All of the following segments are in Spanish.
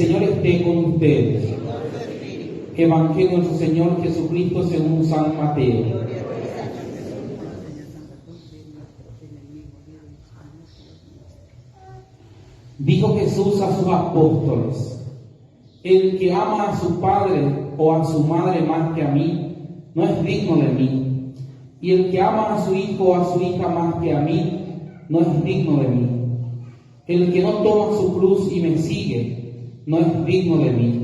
Señor esté con ustedes. Evangelio de nuestro Señor Jesucristo según San Mateo. Dijo Jesús a sus apóstoles: el que ama a su padre o a su madre más que a mí, no es digno de mí. Y el que ama a su hijo o a su hija más que a mí, no es digno de mí. El que no toma su cruz y me sigue, no es digno de mí.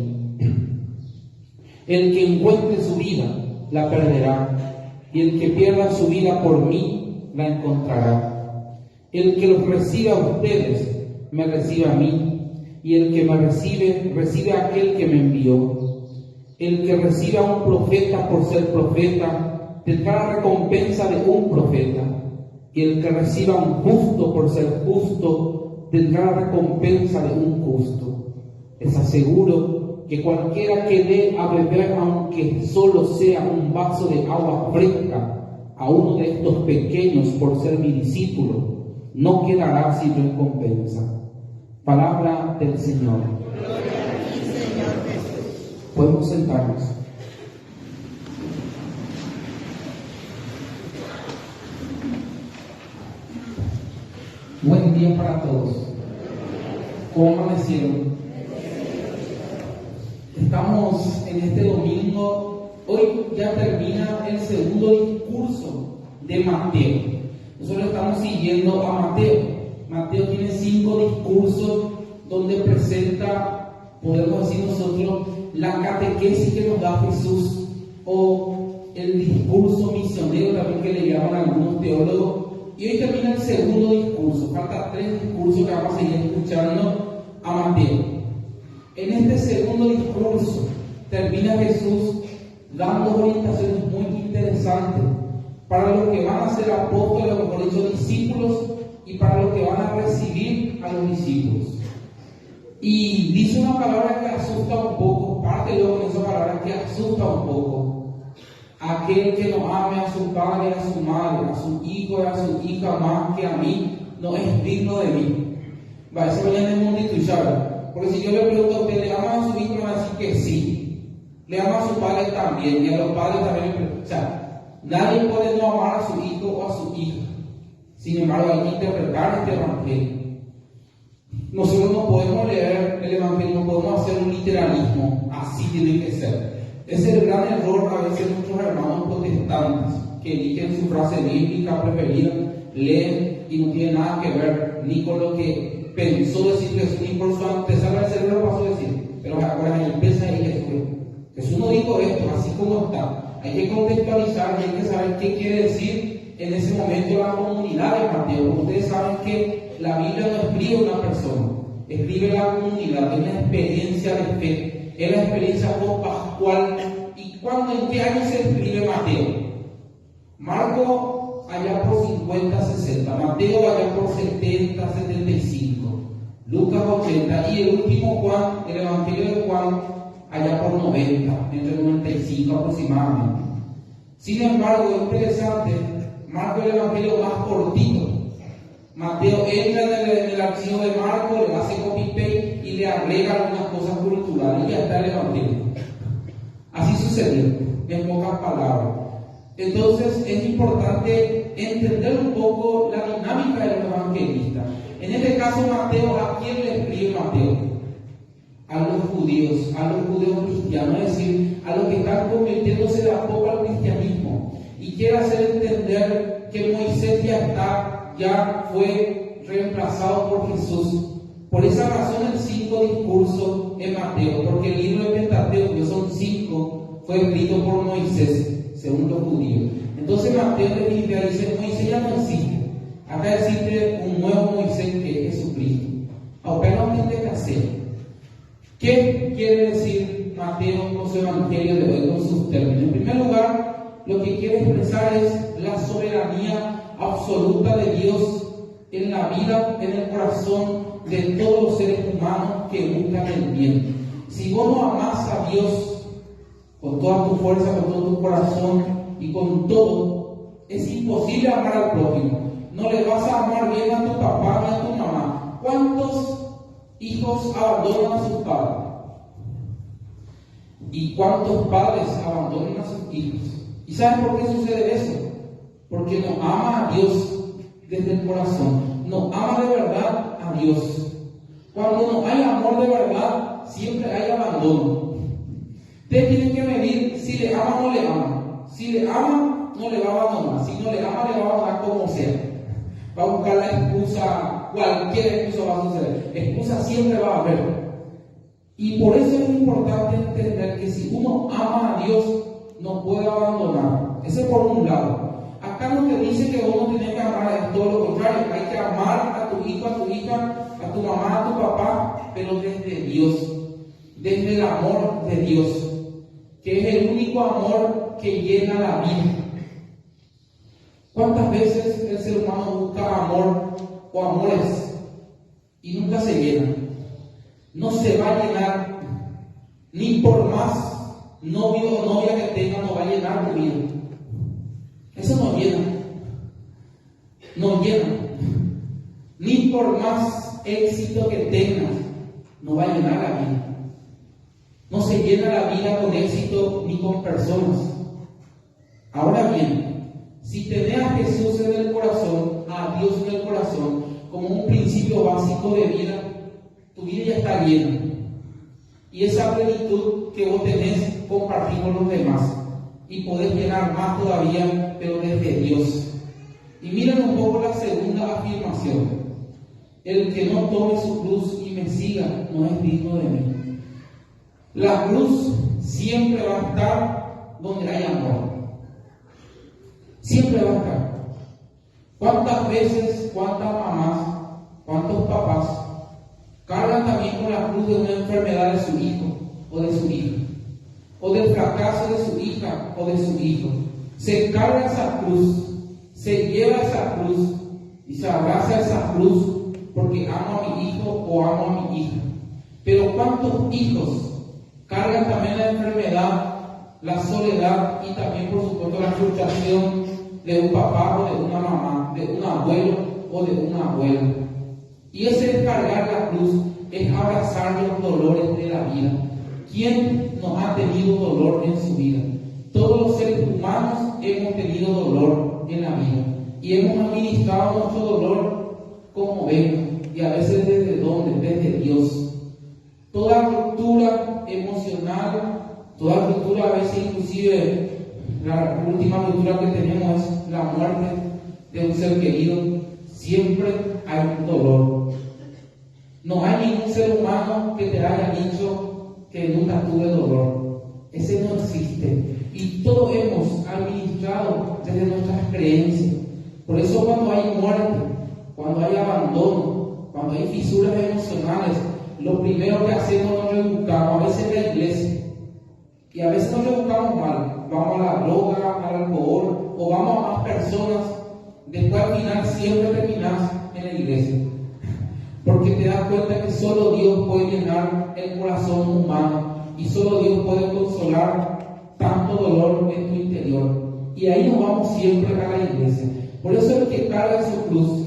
El que encuentre su vida, la perderá. Y el que pierda su vida por mí, la encontrará. El que los reciba a ustedes, me recibe a mí, y el que me recibe, recibe a aquel que me envió. El que reciba a un profeta por ser profeta, tendrá la recompensa de un profeta, y el que reciba a un justo por ser justo, tendrá la recompensa de un justo. Les aseguro que cualquiera que dé a beber, aunque solo sea un vaso de agua fresca, a uno de estos pequeños por ser mi discípulo, no quedará sin recompensa. Palabra del Señor. Gloria a ti, Señor Jesús. Podemos sentarnos. Buen día para todos. ¿Cómo amanecieron? Estamos en este domingo. Hoy ya termina el segundo discurso de Mateo. Nosotros estamos siguiendo a Mateo. Mateo tiene 5 discursos donde presenta, podemos decir nosotros, la catequesis que nos da Jesús, o el discurso misionero también que le llaman algunos teólogos. Y hoy termina el segundo discurso. Falta 3 discursos que vamos a seguir escuchando a Mateo. En este segundo discurso termina Jesús dando orientaciones muy interesantes para los que van a ser apóstoles, o mejor dicho, discípulos, y para los que van a recibir a los discípulos. Y dice una palabra que asusta un poco, parte luego con esa palabra que asusta un poco. Aquel que no ame a su padre, a su madre, a su hijo y a su hija más que a mí, no es digno de mí. Va, eso mañana es muy difícil, porque si yo le pregunto a usted, ¿le ama a su hijo? Me va a decir que sí. Le ama a su padre también, y a los padres también. O sea, nadie puede no amar a su hijo o a su hija. Sin embargo, hay que interpretar este evangelio. Nosotros no podemos leer el evangelio, no podemos hacer un literalismo, así tiene que ser. Ese es el gran error a veces nuestros hermanos protestantes, que eligen su frase bíblica preferida, leen y no tiene nada que ver ni con lo que pensó decir Jesús, ni por su antesala del cerebro lo pasó a decir. Pero ahora empieza ahí Jesús. Jesús no dijo esto, así como está. Hay que contextualizar, hay que saber qué quiere decir en ese momento la comunidad de Mateo. Ustedes saben que la Biblia no escribe una persona, escribe la comunidad, es una experiencia de fe, es la experiencia post-pascual. ¿Y cuándo, en qué año se escribe Mateo? Marco allá por 50, 60, Mateo allá por 70, 75, Lucas 80 y el último Juan, el Evangelio de Juan, allá por 90, entre 95 aproximadamente. Sin embargo, es interesante, Marco es el Evangelio más cortito. Mateo entra en el archivo de Marco, le hace copy-paste y le agrega algunas cosas culturales y ya está el Evangelio. Así sucedió, en pocas palabras. Entonces es importante entender un poco la dinámica de los evangelistas. En este caso Mateo, ¿a quién le escribe Mateo? A los judíos cristianos, es decir, a los que están convirtiéndose de a poco al cristianismo. Y quiere hacer entender que Moisés ya fue reemplazado por Jesús. Por esa razón el 5 discurso en Mateo, porque el libro de Pentateuco, que son 5, fue escrito por Moisés, según los judíos. Entonces Mateo de Biblia dice, Moisés ya no existe. Acá existe un nuevo Moisés que es Jesucristo. Ahora no tiene que hacer. ¿Qué quiere decir Mateo con su evangelio de hoy, con sus términos? En primer lugar, lo que quiere expresar es la soberanía absoluta de Dios en la vida, en el corazón de todos los seres humanos que buscan el bien. Si vos no amás a Dios con toda tu fuerza, con todo tu corazón y con todo, es imposible amar al prójimo. No le vas a amar bien a tu papá ni a tu mamá. ¿Cuántos hijos abandonan a sus padres? ¿Y cuántos padres abandonan a sus hijos? ¿Y saben por qué sucede eso? Porque no ama a Dios desde el corazón, no ama de verdad a Dios. Cuando no hay amor de verdad, siempre hay abandono. Ustedes tienen que medir si le ama o no le ama. Si le ama, no le va a abandonar. Si no le ama, le va a abandonar como sea. Va a buscar la excusa, cualquier excusa va a suceder. Excusa siempre va a haber. Y por eso es importante entender que si uno ama a Dios, no puede abandonar. Eso es por un lado. Acá no te dice que uno tiene que amar, es todo lo contrario. Hay que amar a tu hijo, a tu hija, a tu mamá, a tu papá, pero desde Dios, desde el amor de Dios, que es el único amor que llena la vida. ¿Cuántas veces el ser humano busca amor o amores y nunca se llena? No se va a llenar, ni por más novio o novia que tenga, no va a llenar tu vida. Eso no llena, no llena. Ni por más éxito que tengas, no va a llenar la vida. No se llena la vida con éxito ni con personas. Ahora bien, si tenés a Jesús en el corazón, a Dios en el corazón, como un principio básico de vida, tu vida ya está llena. Y esa plenitud que vos tenés, compartir con los demás. Y podés llenar más todavía, pero desde Dios. Y miren un poco la segunda afirmación. El que no tome su cruz y me siga no es digno de mí. La cruz siempre va a estar donde hay amor. Siempre va a estar. ¿Cuántas veces, cuántas mamás, cuántos papás cargan también con la cruz de una enfermedad de su hijo o de su hija, o del fracaso de su hija o de su hijo? Se carga esa cruz, se lleva esa cruz y se abraza a esa cruz porque amo a mi hijo o amo a mi hija. Pero ¿cuántos hijos cargan también la enfermedad, la soledad y también, por supuesto, la frustración de un papá o de una mamá, de un abuelo o de una abuela? Y ese descargar la cruz es abrazar los dolores de la vida. ¿Quién no ha tenido dolor en su vida? Todos los seres humanos hemos tenido dolor en la vida y hemos administrado nuestro dolor como venga, y a veces desde dónde, desde Dios. Toda ruptura emocional, toda ruptura, a veces inclusive la última ruptura que tenemos es la muerte de un ser querido, siempre hay un dolor. No hay ningún ser humano que te haya dicho que nunca tuve dolor. Ese no existe. Y todos hemos administrado desde nuestras creencias. Por eso cuando hay muerte, cuando hay abandono, cuando hay fisuras emocionales, lo primero que hacemos es reeducamos, a veces en la iglesia. Y a veces nos reeducamos mal. Vamos a la droga, al alcohol, o vamos a más personas. Después al final siempre terminas en la iglesia. Porque te das cuenta que solo Dios puede llenar el corazón humano y solo Dios puede consolar tanto dolor en tu interior. Y ahí nos vamos siempre a la iglesia. Por eso el que carga su cruz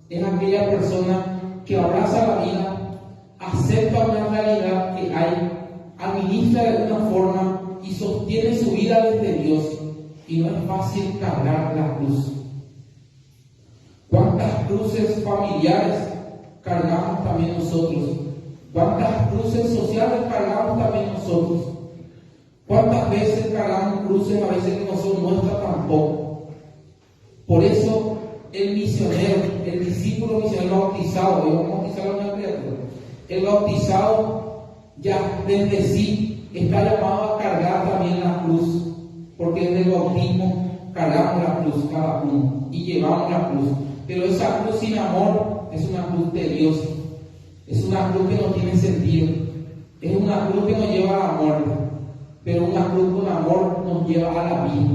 es aquella persona que abraza la vida, acepta una realidad que hay, administra de alguna forma y sostiene su vida desde Dios. Y no es fácil cargar la cruz. ¿Cuántas cruces familiares cargamos también nosotros? ¿Cuántas cruces sociales cargamos también nosotros? ¿Cuántas veces cargamos cruces a veces que no son nuestras tampoco? Por eso el misionero, el discípulo misionero bautizado, yo bautizado en la criatura, el bautizado ya desde sí está llamado a cargar también la cruz, porque desde el bautismo cargamos la cruz cada uno y llevamos la cruz. Pero esa cruz sin amor es una cruz tediosa, es una cruz que no tiene sentido, es una cruz que nos lleva a la muerte, pero una cruz con amor nos lleva a la vida.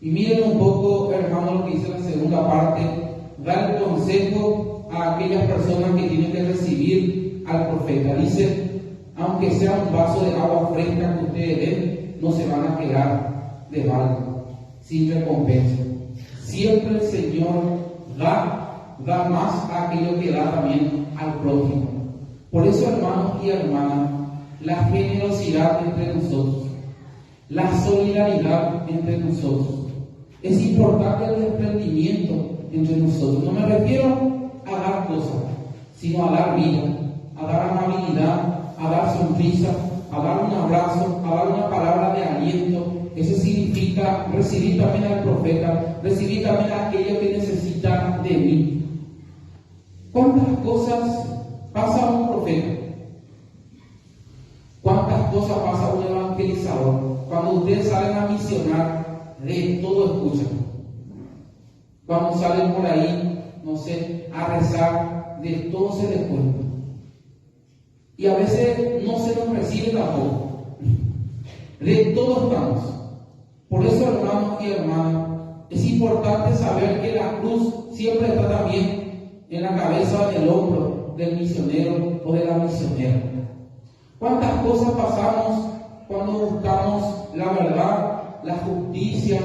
Y miren un poco, hermano, lo que dice la segunda parte: dar consejo a aquellas personas que tienen que recibir al profeta. Dice: aunque sea un vaso de agua fresca que ustedes den, no se van a quedar de balde, sin recompensa. Siempre el Señor da más a aquello que da también al prójimo. Por eso, hermanos y hermanas, la generosidad entre nosotros, la solidaridad entre nosotros. Es importante el desprendimiento entre nosotros. No me refiero a dar cosas, sino a dar vida, a dar amabilidad, a dar sonrisa, a dar un abrazo, a dar una palabra de aliento. Eso significa recibir también al profeta, recibir también a aquello que necesita de mí. ¿Cuántas cosas pasa un profeta? ¿Cuántas cosas pasa un evangelizador? Cuando ustedes salen a misionar, de todo escuchan. Cuando salen por ahí, no sé, a rezar, de todo se les cuenta. Y a veces no se nos recibe tampoco. De todo estamos. Por eso, hermanos y hermanas, es importante saber que la cruz siempre está también en la cabeza o en el hombro del misionero o de la misionera. ¿Cuántas cosas pasamos cuando buscamos la verdad, la justicia,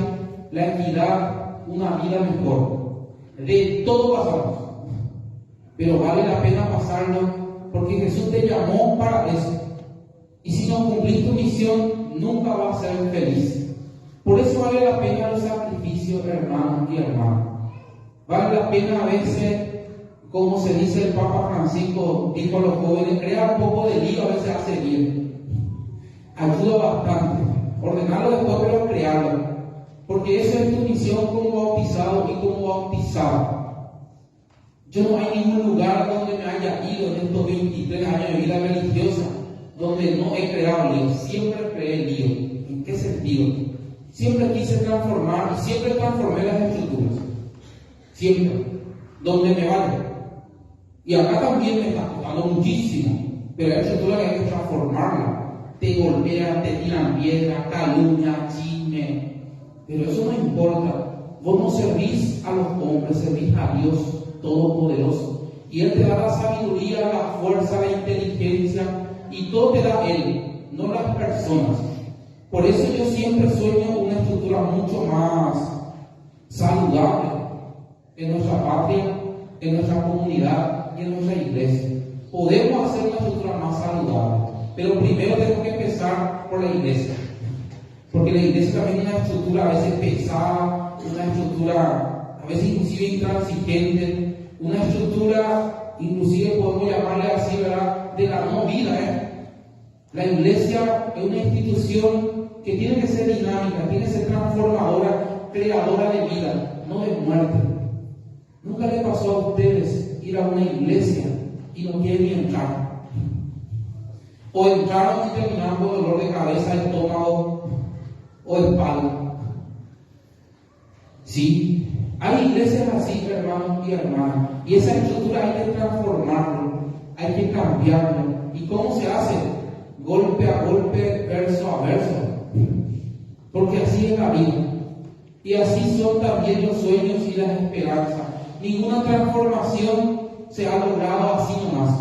la equidad, una vida mejor? De todo pasamos. Pero vale la pena pasarlo porque Jesús te llamó para eso. Y si no cumplís tu misión, nunca vas a ser feliz. Por eso vale la pena los sacrificios, hermanos y hermanas. Vale la pena a veces, como se dice el Papa Francisco, dijo a los jóvenes, crear un poco de lío a veces hace bien. Ayuda bastante. Ordenarlo después, pero crearlo. Porque esa es tu misión como bautizado y como bautizado. Yo no hay ningún lugar donde me haya ido en estos 23 años de vida religiosa donde no he creado lío. Siempre creé lío. ¿En qué sentido? Siempre quise transformar y siempre transformé las estructuras. Siempre. Donde me vaya. Y acá también me está costando muchísimo. Pero hay estructuras que hay que transformarla. Te golpean, te tiran piedras, calumnia, chisme. Pero eso no importa. Vos no servís a los hombres, servís a Dios Todopoderoso. Y Él te da la sabiduría, la fuerza, la inteligencia. Y todo te da Él, no las personas. Por eso yo siempre sueño una estructura mucho más saludable en nuestra patria, en nuestra comunidad y en nuestra iglesia. Podemos hacer una estructura más saludable, pero primero tenemos que empezar por la iglesia. Porque la iglesia también es una estructura a veces pesada, una estructura a veces inclusive intransigente, una estructura inclusive podemos llamarle así, ¿verdad?, de la no vida. La iglesia es una institución que tiene que ser dinámica, tiene que ser transformadora, creadora de vida, no de muerte. ¿Nunca le pasó a ustedes ir a una iglesia y no quieren ni entrar? O entraron y terminaron con dolor de cabeza, estómago o espalda. Sí, hay iglesias así, hermanos y hermanas, y esa estructura hay que transformarlo, hay que cambiarlo. ¿Y cómo se hace? Golpe a golpe, verso a verso, porque así es la vida. Y así son también los sueños y las esperanzas. Ninguna transformación se ha logrado así nomás.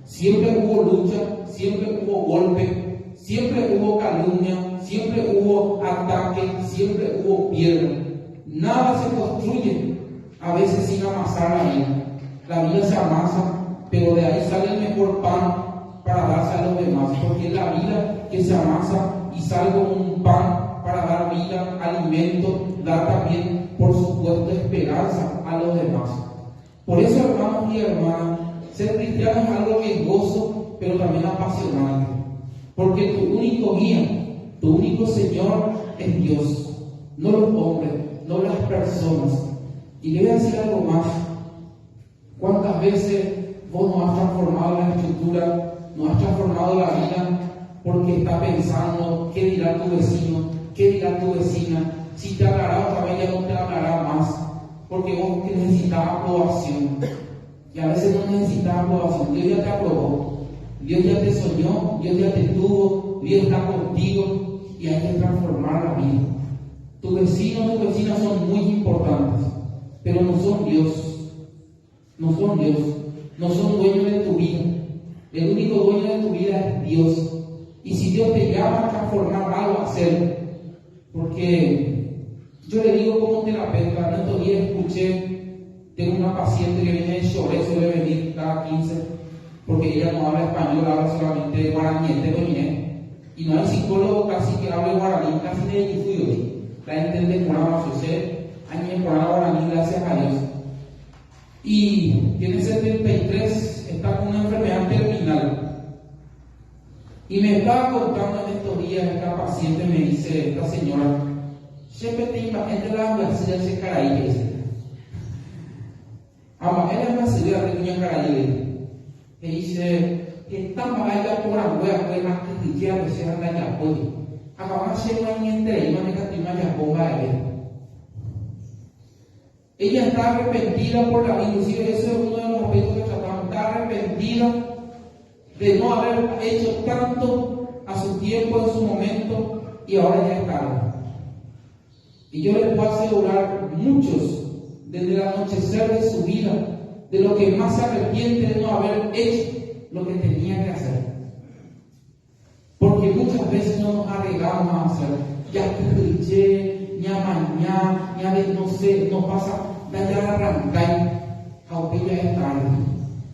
Siempre hubo lucha, siempre hubo golpe, siempre hubo calumnia, siempre hubo ataque, siempre hubo piedra. Nada se construye a veces sin amasar la vida. La vida se amasa, pero de ahí sale el mejor pan para darse a los demás, porque es la vida que se amasa y sale como un pan para dar vida, alimento, dar también, por supuesto, esperanza a los demás. Por eso, hermanos y hermanas, ser cristiano es algo que es gozo, pero también apasionante, porque tu único guía, tu único Señor es Dios, no los hombres, no las personas. Y le voy a decir algo más. ¿Cuántas veces vos no has transformado la estructura, no has transformado la vida porque estás pensando qué dirá tu vecino, qué dirá tu vecina? Si te hablará otra vez, ya no te hablará más, porque vos necesitas aprobación. Y a veces no necesitas aprobación. Dios ya te aprobó, Dios ya te soñó, Dios ya te tuvo, Dios está contigo, y hay que transformar la vida. Tu vecino, tu vecina son muy importantes, pero no son Dios. No son Dios, no son dueños de tu vida. El único dueño de tu vida es Dios. Y si Dios te llama a transformar algo, hacerlo. Porque yo le digo como terapeuta, en estos días escuché, tengo una paciente que viene de Choré, suele venir cada 15, porque ella no habla español, habla solamente guaraní, y no hay psicólogo casi que hable guaraní, casi de difuyo. La gente demoraba a suceder, hay guaraní, gracias a Dios. Y tiene 73, está con una enfermedad terminal. Y me estaba contando en estos días, esta paciente me dice, esta señora, siempre te imaginas la ambulancia se caraí, ama, él es una ciudad de Niña Caraí. Me dice, que tan vaya por la wea, pues más que ya no se anda ya, oye. Ama, más se va en entre, y más que te vaya a él. Ella está arrepentida por la vida, inclusive ese es uno de los aspectos que tratamos, está arrepentida de no haber hecho tanto a su tiempo, en su momento, y ahora ya es tarde. Y yo les puedo asegurar, muchos, desde el anochecer de su vida, de lo que más se arrepiente de no haber hecho lo que tenía que hacer. Porque muchas veces no nos arriesgamos a hacer, ya que riche, ni a mañana, ni a ver, no sé, nos pasa, ya arrancar, aunque ya es tarde.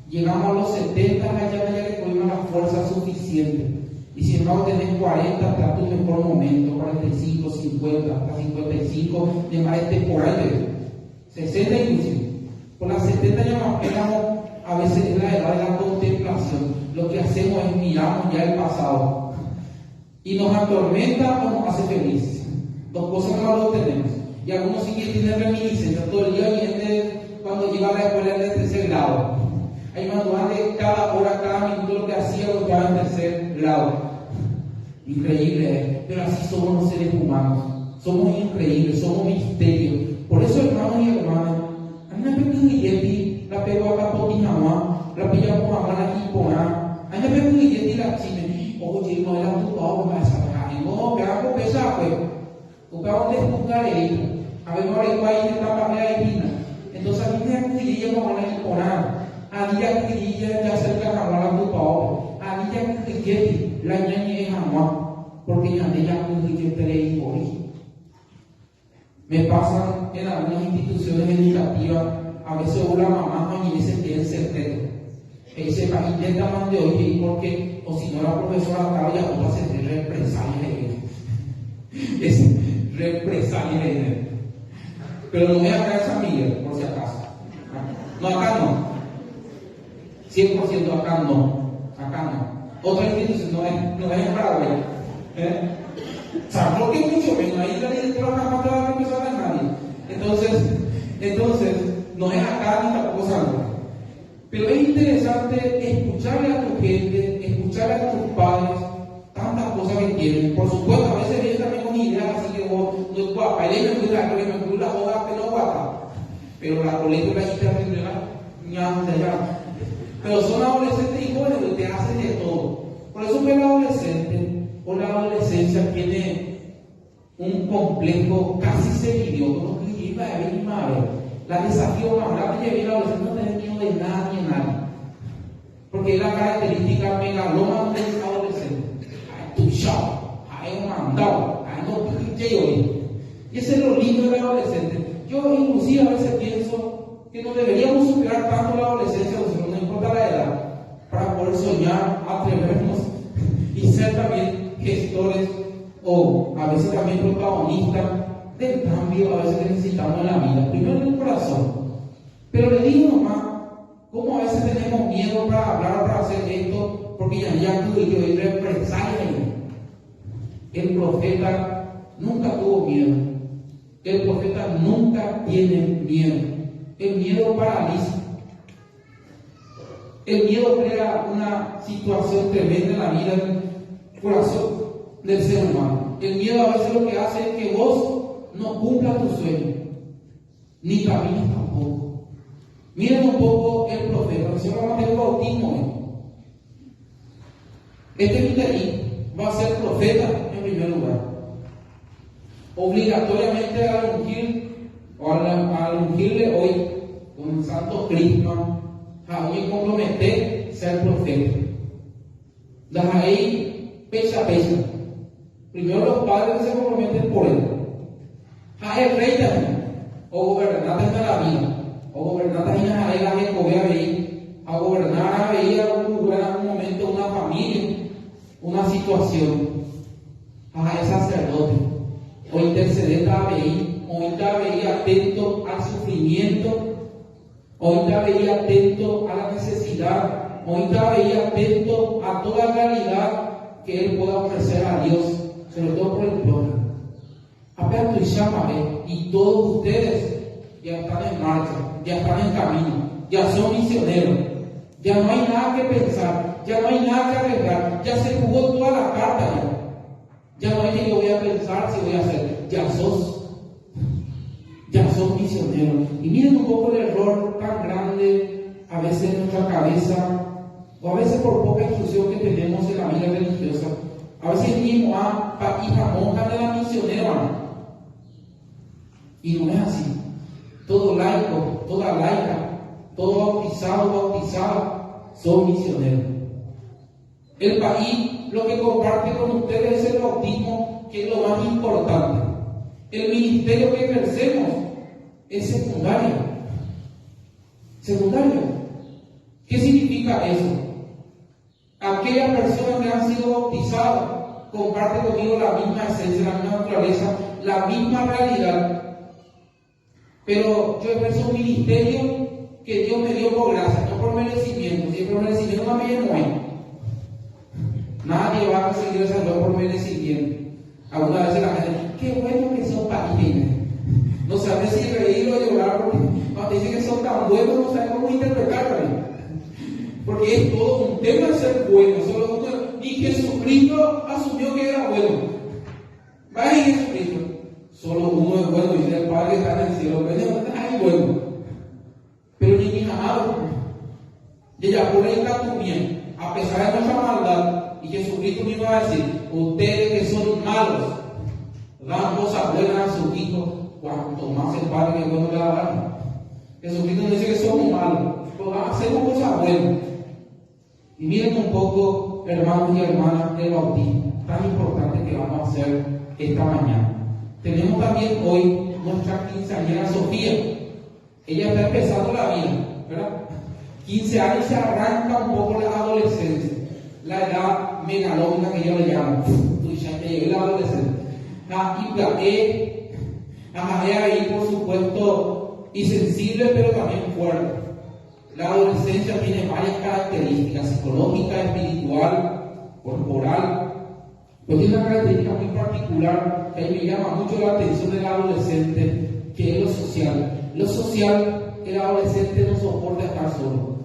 Llegamos a los 70, ya le cogimos la fuerza suficiente. Y si embargo tenés 40, está tu mejor momento, 45, 50, hasta 55, de más temporal, 60 inclusive. Por las 70 ya nos pegamos, a veces es la edad de la contemplación. Lo que hacemos es miramos ya el pasado. Y nos atormenta o nos hace felices. Dos cosas que no lo tenemos. Y algunos sí que tienen reminiscencia. Todo el día viene cuando llega a la escuela de tercer grado. Hay manual de cada hora, cada minuto lo que hacía cuando estaba en tercer grado. Increíble, pero así somos los seres humanos. Somos increíbles, somos misterios. Por eso, hermanos y hermanas, a mí me pequeña la pego a Capotinamá, la pillamos a Mala Quiponá, a mí me pequeña la chime, oye, no era tu pavo, me vas a dejar, no, pero hago pesado, pues, porque a dónde juzgar ella, a ver, ahora igual hay una familia de Pina, entonces a mí me pequeña a Mala Quiponá, a mí ya pequeña ya cerca a Mala tu pavo, a mí ya pequeña la ñaña es amor, porque ya de ella pequeña te leí por ahí. Me pasan en algunas instituciones educativas, a veces una mamá y dice que es secreto. Y dice, intenta más de hoy, porque, o si no la profesora acaba ya va a hacer represalia. Es represalia. Pero no voy a acá en San Miguel, por si acaso. No, acá no. 100% acá no. Acá no. Otra institución no es en Paraguay. Sablo que mucho menos, ahí la directora no va a empezar a nadie. Entonces, no es acá ni tampoco salvo. Pero es interesante escucharle a tu gente, escucharle a tus padres, tantas cosas que tienen. Por supuesto, a veces vienen también con ideas, así que vos no es guapa, él me cuida la boda, pero no guapa. Pero la colegio la hija ya. Pero son adolescentes y jóvenes que te hacen de todo. Por eso que el adolescente o la adolescencia tiene un complejo casi seguido, con los que iba a ver y más a ver. La desafío más grande que viene la adolescencia no tener miedo de nada ni de nadie. Porque es la característica megalómana del adolescente. Hay tu chao, hay un mandado, hay no pinche hoy. Y ese es lo lindo del adolescente. Yo inclusive a veces pienso que no deberíamos superar tanto la adolescencia, no importa la edad, para poder soñar, atrevernos y ser también gestores o a veces también protagonistas del cambio a veces que necesitamos en la vida. Primero en el corazón. Pero le digo nomás, cómo a veces tenemos miedo para hablar, para hacer esto, porque ya tuve que oír represalia. El profeta nunca tuvo miedo. El profeta nunca tiene miedo. El miedo paraliza. El miedo crea una situación tremenda en la vida del corazón del ser humano. El miedo a veces lo que hace es que vos no cumplas tu sueño, ni camines tampoco. Miren un poco el profeta, que se llama el bautismo. Este Mitaí va a ser profeta en primer lugar. Obligatoriamente al ungirle hoy con el Santo Crisma, a hoy comprometer ser profeta. Das ahí pecha a pecha. Primero los padres se comprometen por él. A el rey también, o gobernar hasta la vida, o gobernar también a él a que a gobernar a veía un familia una situación, el sacerdote, o interceder ahí, o estar ahí atento al sufrimiento, o estar ahí atento a la necesidad, o estar ahí atento a toda realidad que él pueda ofrecer a Dios, sobre todo por el pueblo. Apenas tú llamaré, y todos ustedes ya están en marcha, ya están en camino, ya son misioneros, ya no hay nada que pensar, ya no hay nada que arreglar, ya se jugó toda la carta ya no hay que yo voy a pensar si voy a hacer, ya sos misioneros. Y miren un poco el error tan grande a veces en nuestra cabeza, o a veces por poca instrucción que tenemos en la vida religiosa. A veces mismo hija monja de la misionera, y no es así. Todo laico, toda laica, todo bautizado, son misioneros. El país lo que comparte con ustedes es el bautismo, que es lo más importante. El ministerio que ejercemos es secundario. ¿Qué significa eso? Aquellas personas que han sido bautizadas comparten conmigo la misma esencia, la misma naturaleza, la misma realidad. Pero yo ejerzo un ministerio que Dios me dio por gracia, no por merecimiento. Si es por merecimiento, no me lleno ahí. Nadie va a conseguir esa salud por merecimiento. Algunas veces la gente, qué bueno que son países. No sabe si reír o llorar, porque cuando dicen que son tan buenos, no saben cómo interpretarlo. Porque es todo un tema de ser bueno. Solo uno, y Jesucristo asumió que era bueno. Vaya Jesucristo. Solo uno es bueno, dice el Padre que está en el cielo. Ay, bueno. Pero ni mis amados, y ella pone el catumía, a pesar de nuestra maldad. Y Jesucristo mismo va a decir, ustedes que son malos, dan cosas buenas a sus hijos, cuanto más el Padre que bueno le va a dar. Jesucristo dice que somos malos, pero hacemos cosas buenas. Y miren un poco, hermanos y hermanas, el bautismo, tan importante que vamos a hacer esta mañana. Tenemos también hoy nuestra quinceañera Sofía. Ella está empezando la vida, ¿verdad? 15 años se arranca un poco la adolescencia, la edad megalógica que yo le llamo. Ya que llegué a la adolescencia. Es ahí, por supuesto, insensible, pero también fuerte. La adolescencia tiene varias características: psicológica, espiritual, corporal. Pero tiene una característica muy particular que a mí me llama mucho la atención del adolescente, que es lo social. Lo social, el adolescente no soporta estar solo.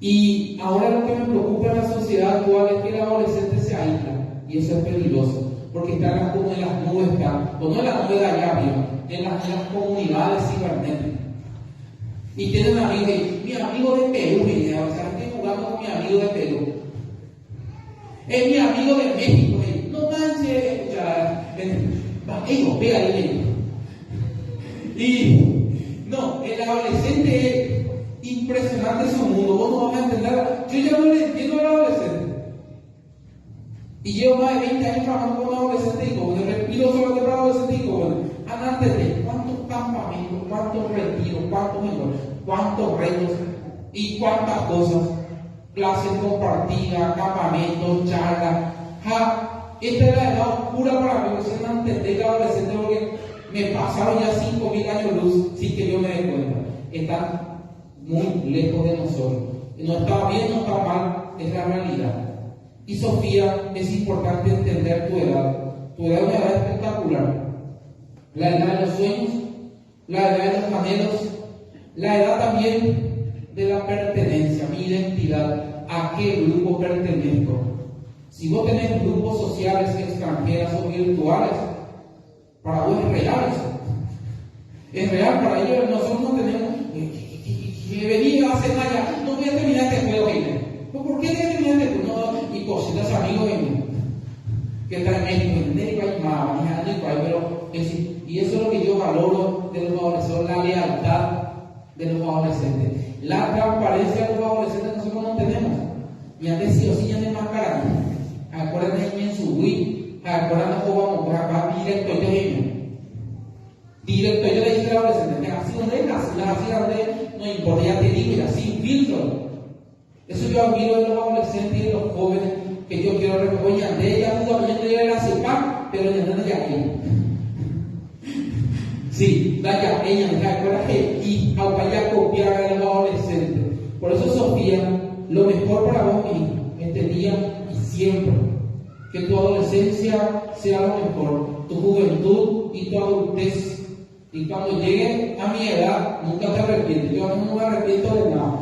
Y ahora lo que me preocupa en la sociedad actual es que el adolescente se aísla, y eso es peligroso, porque están como en las nubes, o no en las nubes de allá arriba, en las comunidades cibernéticas. Y tienen amigos, mi amigo de Perú, estoy jugando con mi amigo de Perú. Es mi amigo de México, no manches, pégale. Y no, el adolescente es impresionante su mundo, vos no vas a entender. Yo ya no le entiendo al adolescente. Y llevo más de 20 años trabajando con adolescentes y jóvenes, respiro solamente para adolescentes y jóvenes. Antes de cuántos campamentos, cuántos retiros, cuántos encuentros, cuántos retos y cuántas cosas. Clases compartidas, campamentos, charlas. Esta es la edad oscura para mí, que se no entender el adolescente, porque me pasaron ya 5.000 años luz sin que yo me dé cuenta. Están muy lejos de nosotros. No está bien, no está mal, es la realidad. Y Sofía, es importante entender tu edad. Tu edad es una edad espectacular. La edad de los sueños, la edad de los anhelos, la edad también de la pertenencia, mi identidad, a qué grupo pertenezco. Si vos tenés grupos sociales extranjeras o virtuales, para vos es real eso. Es real, para ellos nosotros no tenemos que venir a hacer allá. No voy a terminar este juego, ¿por qué voy a terminar este juego? No, y cositas amigos que están en México, en México hay más, pero y eso es lo que yo valoro de los adolescentes, la lealtad de los adolescentes. La transparencia de los adolescentes nosotros no tenemos. Y antes sí o sí ya de máscara. Acuérdense en su Wii, acuérdense cómo vamos por acá directo yo de ellos. Directo yo le dije al adolescente, así donde no importa, ya te digo, ya sin filtro. Eso yo admiro en los adolescentes y en los jóvenes, que yo quiero recordar. Yandé ya todavía no llega a la CEPAC, pero Yandé ya hay. Sí, vaya, ella, coraje y vaya a copiar a los adolescentes. Por eso, Sofía, lo mejor para vos, mi hija, este día y siempre, que tu adolescencia sea lo mejor, tu juventud y tu adultez. Y cuando llegue a mi edad, nunca te arrepientes. Yo no me arrepiento de nada.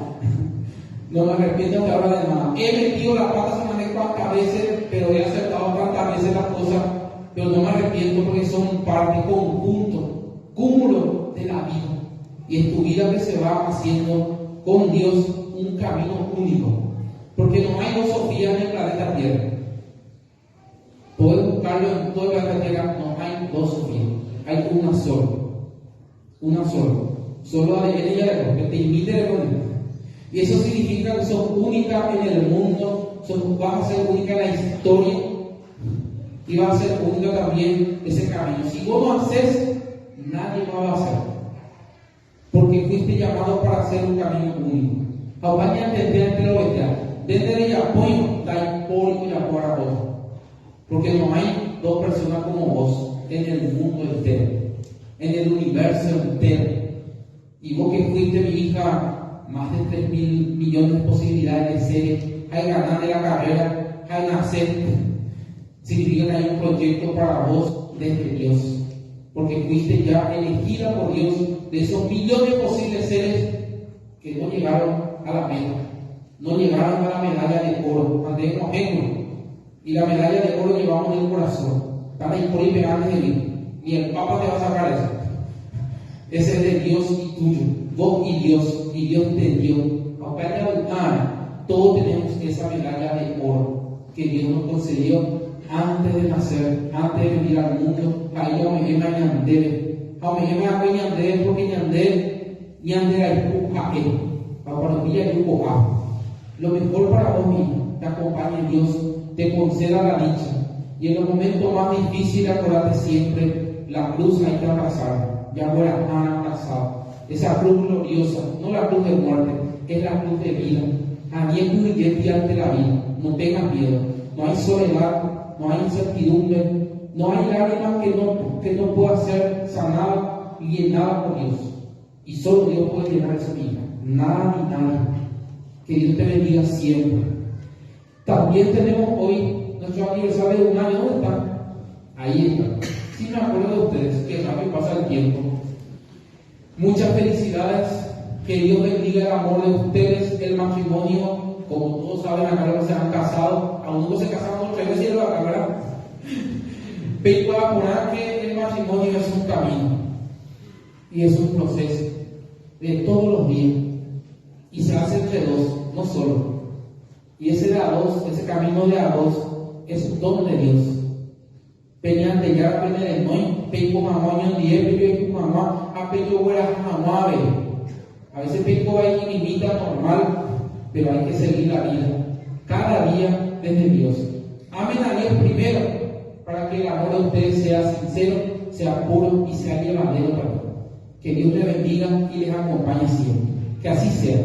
No me arrepiento hasta ahora de nada. He metido la pata se me cuantas veces, pero he acertado tantas veces las cosas, pero no me arrepiento porque son parte, conjunto, cúmulo de la vida. Y en tu vida que se va haciendo con Dios un camino único. Porque no hay dos Sofías en el planeta Tierra. Puedes buscarlo en todo el planeta Tierra, no hay dos Sofías. Hay una sola. Una sola. Solo a ella que te invite a él. Y eso significa que sos única en el mundo, vas a ser única en la historia y vas a ser única también ese camino. Si vos no haces, nadie más va a hacer. Porque fuiste llamado para hacer un camino único. Ahora te lo veas. Desde el apoyo, da por y apoyo a vos. Porque no hay dos personas como vos en el mundo entero, en el universo entero. Y vos que fuiste mi hija, más de 3.000 millones de posibilidades de ser, hay ganar de la carrera, hay nacer, significa que hay un proyecto para vos desde Dios, porque fuiste ya elegida por Dios de esos millones de posibles seres que no llegaron a la meta, no llegaron a la medalla de oro, andemos ejemplo, y la medalla de oro llevamos en el corazón, están ahí por ahí pegadas de mí, y el Papa te va a sacar eso. Ese es de Dios y tuyo, vos y Dios te dio. Aunque todos tenemos esa medalla de oro que Dios nos concedió antes de nacer, antes de venir al mundo. Ahí yo me llama Ñandé. Porque Ñandé era el lo mejor para vos mismo, te acompañe Dios, te conceda la dicha. Y en los momentos más difíciles, acordate siempre, la cruz hay que abrazar. Ya fuera abrazado. Esa cruz gloriosa, no la cruz de muerte, es la cruz de vida. Allí es humillante ante la vida. No tengas miedo. No hay soledad, no hay incertidumbre, no hay lágrimas que no pueda ser sanada y llenada por Dios. Y solo Dios puede llenar esa vida. Nada ni nadie. Que Dios te bendiga siempre. También tenemos hoy nuestro aniversario de un año. ¿Dónde están? Ahí están. Sí me acuerdo de ustedes, que rápido pasa el tiempo. Muchas felicidades, que Dios bendiga el amor de ustedes, el matrimonio, como todos saben, acá no se han casado, a uno se casaron 3 veces y lo acá, ¿verdad? Pero para poner que el matrimonio es un camino y es un proceso de todos los días y se hace entre dos, no solo. Y ese de a dos, ese camino de a dos, es un don de Dios. Peñan de ya pene de noy, peco mamá en die, peco mamá, a peco huera mamá ve. A veces peco ahí limita normal, pero hay que seguir la vida. Cada día desde Dios. Amen a Dios primero, para que el amor de ustedes sea sincero, sea puro y sea llevadero para todos. Que Dios les bendiga y les acompañe siempre. Que así sea.